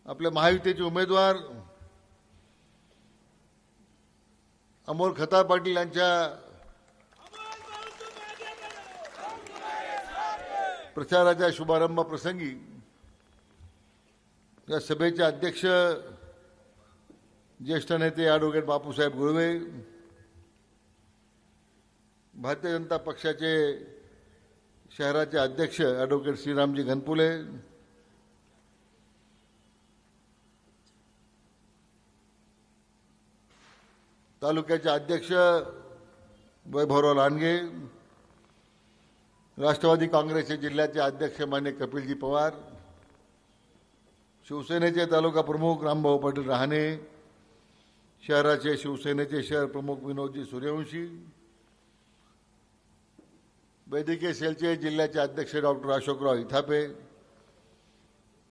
आपले महायुतीचे उमेदवार अमोल खताळ पाटील यांच्या प्रचाराच्या शुभारंभ प्रसंगी या सभेचे अध्यक्ष ज्येष्ठ नेते ॲडव्होकेट बापूसाहेब गुळवे, भारतीय जनता पक्षाचे शहराचे अध्यक्ष ॲडव्होकेट श्रीरामजी घनपुले, तालुक्याचे अध्यक्ष वैभवराव लांडगे, राष्ट्रवादी काँग्रेसचे जिल्ह्याचे अध्यक्ष मान्य कपिलजी पवार, शिवसेनेचे तालुका प्रमुख रामभाऊ पाटील रहाणे, शहराचे शिवसेनेचे शहर प्रमुख विनोदजी सूर्यवंशी, वैद्यकीय सेलचे जिल्ह्याचे अध्यक्ष डॉक्टर अशोकराव इथापे,